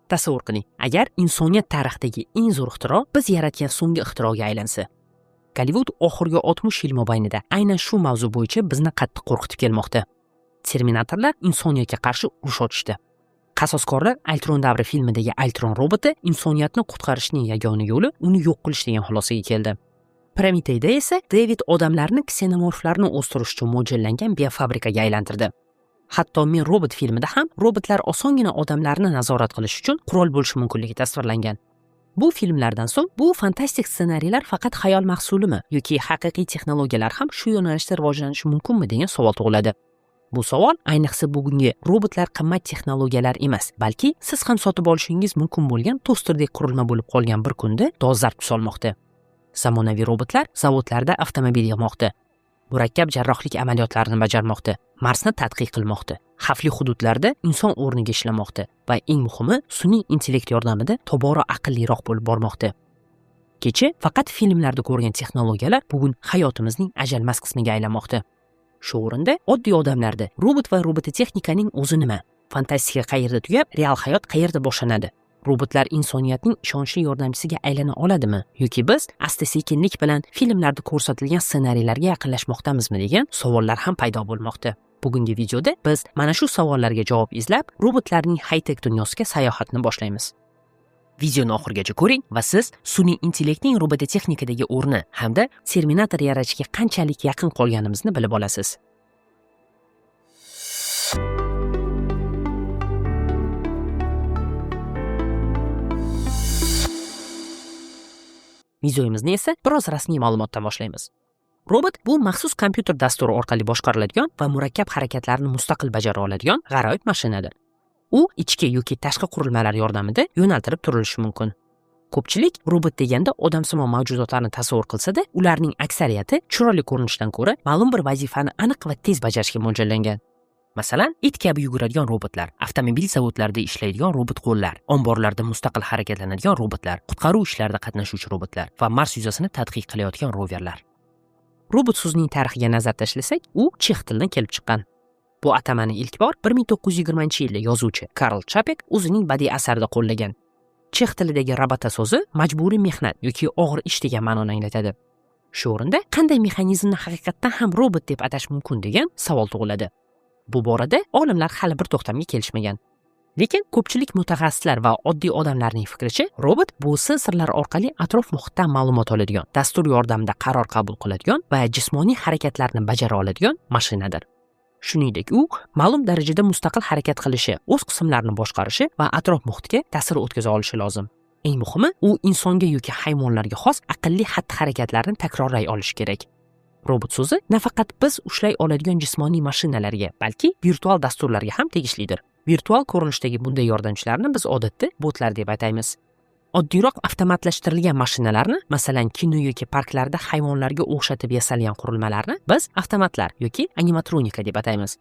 Tasavvur qiling, agar insoniyat tarixidagi eng zo'r ixtiro biz yaratgan so'nggi ixtiroga aylansa. Gollivud oxirgi 60 yil mobaynida aynan shu mavzu bo'yicha bizni qattiq qo'rqitib kelmoqda. Terminatorlar insoniyatga qarshi urush ochishdi. Qasoskorlar Ultron davri filmidagi Ultron roboti insoniyatni qutqarishning yagona yo'li uni yo'q qilish degan xulosaga keldi. Prometeyda esa David odamlarni ksenomorflarni o'stirish uchun mo'ljallangan biofabrikaga aylantirdi. Hatto Men robot filmida ham robotlar osongina odamlarni nazorat qilish uchun qurol bo'lishi mumkinligi tasvirlangan. Bu filmlardan so'ng bu fantastik ssenariylar faqat xayol mahsulimi yoki haqiqiy texnologiyalar ham shu yo'nalishda rivojlanishi mumkinmi degan savol tug'iladi. Bu savol ayniqsa bugungi robotlar qimmat texnologiyalar emas, balki siz ham sotib olishingiz mumkin bo'lgan tosterdek qurilma bo'lib qolgan bir kunda dolzarb tus olmoqda. Zamonaviy robotlar zavodlarda avtomobil yig'moqda, murakkab jarrohlik amaliyotlarini bajarmoqda, Marsni tadqiq qilmoqda, xavfli hududlarda inson o'rniga ishlamoqda va eng muhimi sun'iy intellekt yordamida tobora aqlliroq bo'lib bormoqda. Kecha faqat filmlarda ko'rgan texnologiyalar bugun hayotimizning ajalmas qismiga aylanmoqda. Shu o'rinda oddiy odamlarda robot va robototexnikaning o'zi nima? Fantastika qayerda tugab, real hayot qayerda boshlanadi? Robotlar insoniyatning ishonchli yordamchisiga aylana oladimi? Yoki biz asta-sekinlik bilan filmlarda ko'rsatilgan ssenariylarga yaqinlashmoqdamizmi degan savollar ham paydo bo'lmoqda. Bugungi videoda biz mana shu savollarga javob izlab, robotlarning high-tech dunyosiga sayohatni boshlaymiz. Videoni oxirigacha ko'ring va siz sun'iy intellektning robototexnikadagi o'rni hamda Terminator yaratishga qanchalik yaqin qolganimizni bilib olasiz. Videomizni esa biroz rasmiy ma'lumotdan boshlaymiz. Robot bu maxsus kompyuter dasturi orqali boshqariladigan va murakkab harakatlarni mustaqil bajara oladigan g'aroyib mashinadir. U ichki yoki tashqi qurilmalar yordamida yo'naltirib turilishi mumkin. Ko'pchilik robot deganda odamsimon mavjudotlarni tasavvur qilsa-da, ularning aksariyati chiroyli ko'rinishdan ko'ra ma'lum bir vazifani aniq va tez bajarishga mo'ljallangan. Masalan, it kabi yuguradigan robotlar, avtomobil zavodlarida ishlaydigan robot qo'llar, omborlarda mustaqil harakatlanadigan robotlar, qutqaruv ishlarida qatnashuvchi robotlar va Mars yuzasini tadqiq qilayotgan roverlar. Robot so'zining tarixiga nazar tashlasak, u chex tilidan kelib chiqqan. Bu atamani ilk bor 1920-yilda yozuvchi Karl Chapek o'zining badiiy asarida qo'llagan. Chex tilidagi rabota so'zi majburiy mehnat yoki og'ir ish degan ma'noni anglatadi. Shu o'rinda qanday mexanizmni haqiqatdan ham robot deb atash mumkin degan savol tug'iladi. Bu borada olimlar hali bir to'xtamga kelishmagan. Lekin ko'pchilik mutaxassislar va oddiy odamlarning fikricha, robot bu sensorlar orqali atrof muhitdan ma'lumot oladigan, dastur yordamida qaror qabul qiladigan va jismoniy harakatlarni bajara oladigan mashinadir. Shuningdek, u ma'lum darajada mustaqil harakat qilishi, o'z qismlarini boshqarishi va atrof muhitga ta'sir o'tkaza olishi lozim. Eng muhimi, u insonga yoki hayvonlarga xos aqlli xatti-harakatlarni takrorlay olishi kerak. Robot so'zi nafaqat biz ushlay oladigan jismoniy mashinalarga, balki virtual dasturlarga ham tegishlidir. Virtual ko'rinishdagi bunday yordamchilarni biz odatda botlar deb ataymiz. Oddiyroq avtomatlashtirilgan mashinalarni, masalan, kino yoki parklarda hayvonlarga o'xshatib yasalgan qurilmalarni biz avtomatlar yoki animatronika deb ataymiz.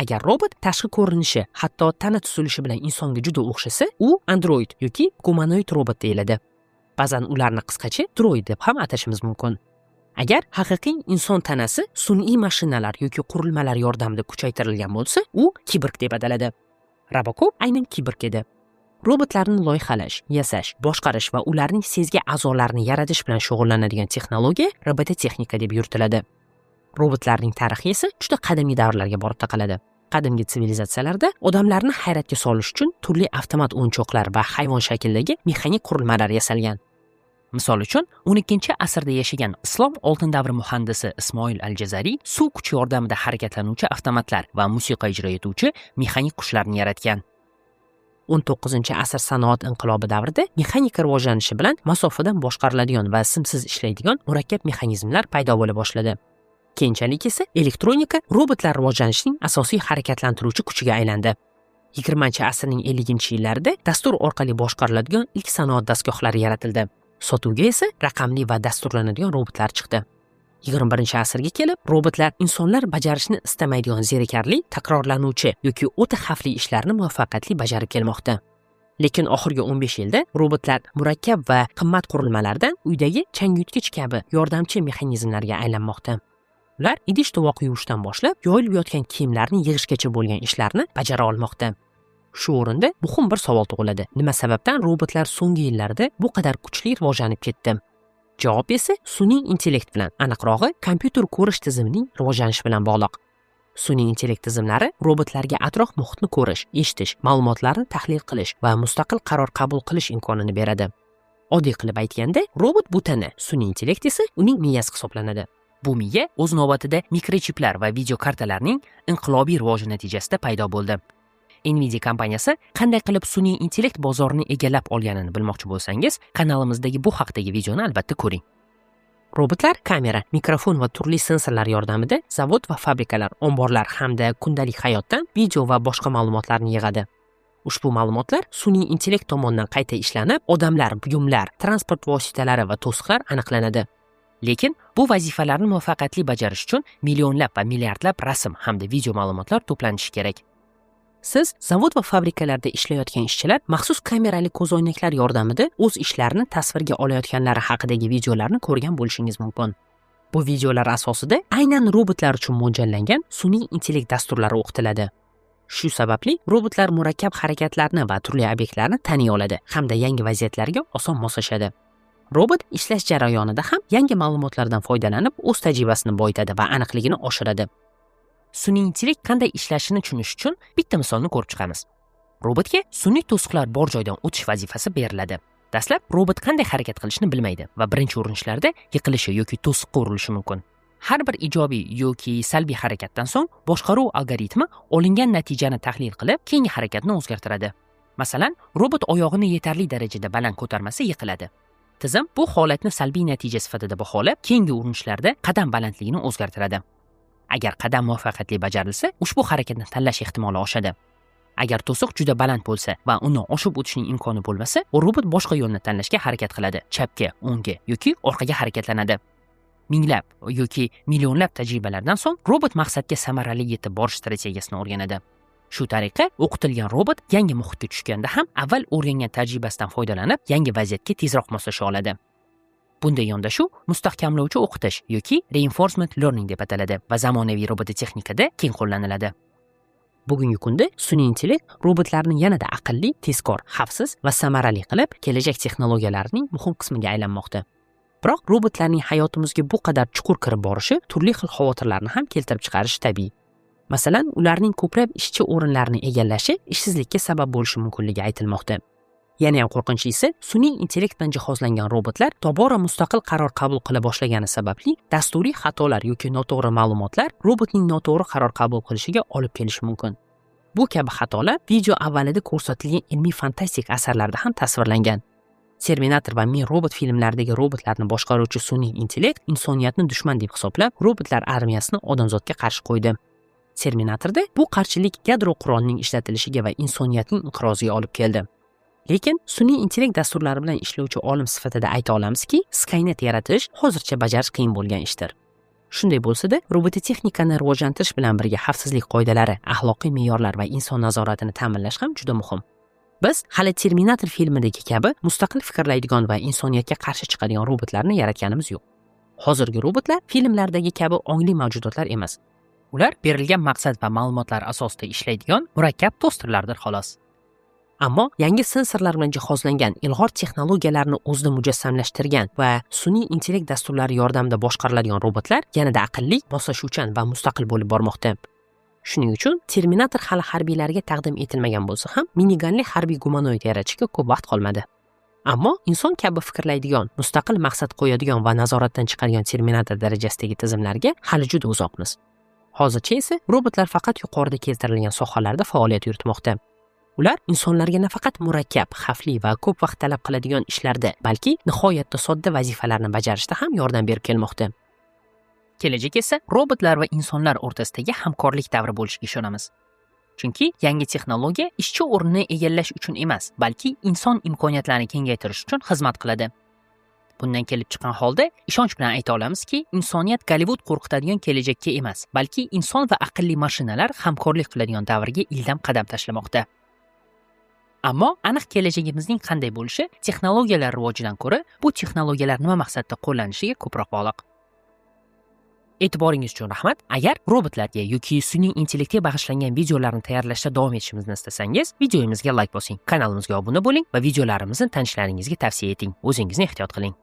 Agar robot tashqi ko'rinishi, hatto tana tuzilishi bilan insonga juda o'xshasa, u android yoki humanoid robot deyiladi. Ba'zan ularni qisqacha droid deb ham atashimiz mumkin. Agar haqiqiy inson tanasi sun'iy mashinalar yoki qurilmalar yordamida kuchaytirilgan bo'lsa, u kiborg deb ataladi. Robocop aynan kiborg edi. Robotlarni loyihalash, yasash, boshqarish va ularning sezgi a'zolarini yaratish bilan shug'ullanadigan texnologiya robototexnika deb yuritiladi. Robotlarning tarixi esa juda qadimiy davrlarga borib taqaladi. Qadimgi sivilizatsiyalarda odamlarni hayratga solish uchun turli avtomat o'yinchoqlar va hayvon shaklidagi mexanik qurilmalar yasalgan. Misol uchun, 12-asrda yashagan Islom oltin davri muhandisi Ismoil al-Jazariy suv kuchi yordamida harakatlanuvchi avtomatlar va musiqa ijro etuvchi mexanik qushlarni yaratgan. 19-asr sanoat inqilobi davrida mexanika rivojlanishi bilan masofadan boshqariladigan va simsiz ishlaydigan murakkab mexanizmlar paydo bo'la boshladi. Keyinchalik esa elektronika robotlar rivojlanishining asosiy harakatlantiruvchi kuchiga aylandi. 20-asrning 50-yillarida dastur orqali boshqariladigan ilk sanoat dastgohlari yaratildi. Sotuvga esa raqamli va dasturlanadigan robotlar chiqdi. 21-asrga kelib, robotlar insonlar bajarishni istamaydigan zerikarli, takrorlanuvchi yoki o'ta xavfli ishlarni muvaffaqiyatli bajarib kelmoqda. Lekin oxirgi 15 yilda robotlar murakkab va qimmat qurilmalardan uydagi changyutgich kabi yordamchi mexanizmlarga aylanmoqda. Ular idish-tovoq yuvishdan boshlab, yoyilib yotgan kiyimlarni yig'ishgacha bo'lgan ishlarni bajara olmoqda. Shu o'rinda muhim bir savol tug'iladi. Nima sababdan robotlar so'nggi yillarda bu qadar kuchli rivojlanib ketdi? Javob esa sun'iy intellekt bilan, aniqrog'i kompyuter ko'rish tizimining rivojlanishi bilan bog'liq. Sun'iy intellekt tizimlari robotlarga atrof muhitni ko'rish, eshitish, ma'lumotlarni tahlil qilish va mustaqil qaror qabul qilish imkonini beradi. Oddiy qilib aytganda, robot bu tana, sun'iy intellekt esa uning miyasi hisoblanadi. Bu miya o'z navbatida mikrochiplar va video kartalarning inqilobiy rivoji natijasida paydo bo'ldi. Nvidia kompaniyasi qanday qilib sun'iy intellekt bozorini egallab olganini bilmoqchi bo'lsangiz, kanalimizdagi bu haqdagi videoni albatta ko'ring. Robotlar kamera, mikrofon va turli sensorlar yordamida zavod va fabrikalar, omborlar hamda kundalik hayotdan video va boshqa ma'lumotlarni yig'adi. Ushbu ma'lumotlar sun'iy intellekt tomonidan qayta ishlanib, odamlar, buyumlar, transport vositalari va to'siqlar aniqlanadi. Lekin bu vazifalarni muvaffaqiyatli bajarish uchun millionlab va milliardlab rasm hamda video ma'lumotlar to'planishi kerak. Siz zavod va fabrikalarda ishlayotgan ishchilar maxsus kamerali ko'zoynaklar yordamida o'z ishlarini tasvirga olayotganlari haqidagi videolarni ko'rgan bo'lishingiz mumkin. Bu videolar asosida aynan robotlar uchun mo'ljallangan sun'iy intellekt dasturlari o'qitiladi. Shu sababli robotlar murakkab harakatlarni va turli obyektlarni taniy oladi hamda yangi vaziyatlarga oson moslashadi. Robot ishlash jarayonida ham yangi ma'lumotlardan foydalanib o'z tajribasini boyitadi va aniqligini oshiradi. Sun'iy intellekt qanday ishlashini tushunish uchun bitta misolni ko'rib chiqamiz. Robotga sun'iy to'siqlar bor joydan o'tish vazifasi beriladi. Dastlab robot qanday harakat qilishni bilmaydi va birinchi urinishlarda yiqilishi yoki to'siqqa urilishi mumkin. Har bir ijobiy yoki salbiy harakatdan so'ng boshqaruv algoritmi olingan natijani tahlil qilib, keyingi harakatni o'zgartiradi. Masalan, robot oyog'ini yetarli darajada baland ko'tarmasa yiqiladi. Tizim bu holatni salbiy natija sifatida baholab, keyingi urinishlarda qadam balandligini o'zgartiradi. Agar qadam muvaffaqiyatli bajarilsa, ushbu harakatni tanlash ehtimoli oshadi. Agar to'siq juda baland bo'lsa va uni oshib o'tishning imkoni bo'lmasa, robot boshqa yo'lni tanlashga harakat qiladi. Chapga, o'ngga yoki orqaga harakatlanadi. Minglab yoki millionlab tajribalardan so'ng robot maqsadga samarali yetib borish strategiyasini o'rganadi. Shu tariqa o'qitilgan robot yangi muhitga tushganda ham avval o'rgangan tajribasidan foydalanib, yangi vaziyatga tezroq moslasha oladi. Bunday yondashuv mustahkamlovchi o'qitish yoki reinforcement learning deb ataladi va zamonaviy robototexnikada keng qo'llaniladi. Bugungi kunda sun'iy intellekt robotlarni yanada aqlli, tezkor, xavfsiz va samarali qilib, kelajak texnologiyalarining muhim qismiga aylanmoqda. Biroq robotlarning hayotimizga bu qadar chuqur kirib borishi turli xil xavotirlarni ham keltirib chiqarishi tabiiy. Masalan, ularning ko'plab ishchi o'rinlarini egallashi ishsizlikka sabab bo'lishi mumkinligi aytilmoqda. Yana ham qo'rqinchlisi, sun'iy intellekt bilan jihozlangan robotlar tobora mustaqil qaror qabul qila boshlagani sababli dasturiy xatolar yoki noto'g'ri ma'lumotlar robotning noto'g'ri qaror qabul qilishiga olib kelishi mumkin. Bu kabi xatolar video avvalida ko'rsatilgan ilmiy fantastik asarlarda ham tasvirlangan. Terminator va Men robot filmlaridagi robotlarni boshqaruvchi sun'iy intellekt insoniyatni dushman deb hisoblab, robotlar armiyasini odamzodga qarshi qo'ydi. Terminatorda bu qarshilik yadro qurolining ishlatilishiga va insoniyatning inqiroziga olib keldi. Lekin sun'iy intellekt dasturlari bilan ishlovchi olim sifatida ayta olamizki, Skynet yaratish hozircha bajarish qiyin bo'lgan ishdir. Shunday bo'lsa-da, robototexnikani rivojlantirish bilan birga xavfsizlik qoidalari, axloqiy me'yorlar va inson nazoratini ta'minlash ham juda muhim. Biz hali Terminator filmidagi kabi mustaqil fikrlaydigan va insoniyatga qarshi chiqadigan robotlarni yaratganimiz yo'q. Hozirgi robotlar filmlardagi kabi ongli mavjudotlar emas. Ular berilgan maqsad va ma'lumotlar asosida ishlaydigan murakkab tosterlardir xolos. Ammo yangi sensorlar bilan jihozlangan ilg'or texnologiyalarni o'zida mujassamlashtirgan va sun'iy intellekt dasturlari yordamida boshqariladigan robotlar yanada aqlli, moslashuvchan va mustaqil bo'lib bormoqda. Shuning uchun Terminator hali harbiylarga taqdim etilmagan bo'lsa ham, miniganli harbiy gumanoid yaratishga ko'p vaqt qolmadi. Ammo inson kabi fikrlaydigan, mustaqil maqsad qo'yadigan va nazoratdan chiqadigan Terminator darajasidagi tizimlarga hali juda uzoqmiz. Hozircha esa robotlar faqat yuqorida keltirilgan sohalarda faoliyat yuritmoqda. Ular insonlarga nafaqat murakkab, xavfli va ko'p vaqt talab qiladigan ishlarda, balki nihoyatda sodda vazifalarni bajarishda ham yordam berib kelmoqda. Kelajak esa robotlar va insonlar o'rtasidagi hamkorlik davri bo'lishiga ishonamiz. Chunki yangi texnologiya ishchi o'rnini egallash uchun emas, balki inson imkoniyatlarini kengaytirish uchun xizmat qiladi. Bundan kelib chiqqan holda ishonch bilan ayta olamizki, insoniyat Gollivud qo'rqitadigan kelajakka emas, balki inson va aqlli mashinalar hamkorlik qiladigan davrga ildam qadam tashlamoqda. Ammo aniq kelajagimizning qanday bo'lishi texnologiyalar rivojidan ko'ra, bu texnologiyalar nima maqsadda qo'llanishiga ko'proq bog'liq. E'tiboringiz uchun rahmat. Agar robotlarga yoki sun'iy intellektga bag'ishlangan videolarni tayyorlashda davom etishimizni istasangiz, videomizga like bosing, kanalimizga obuna bo'ling va videolarimizni tanishlaringizga tavsiya eting. O'zingizni ehtiyot qiling.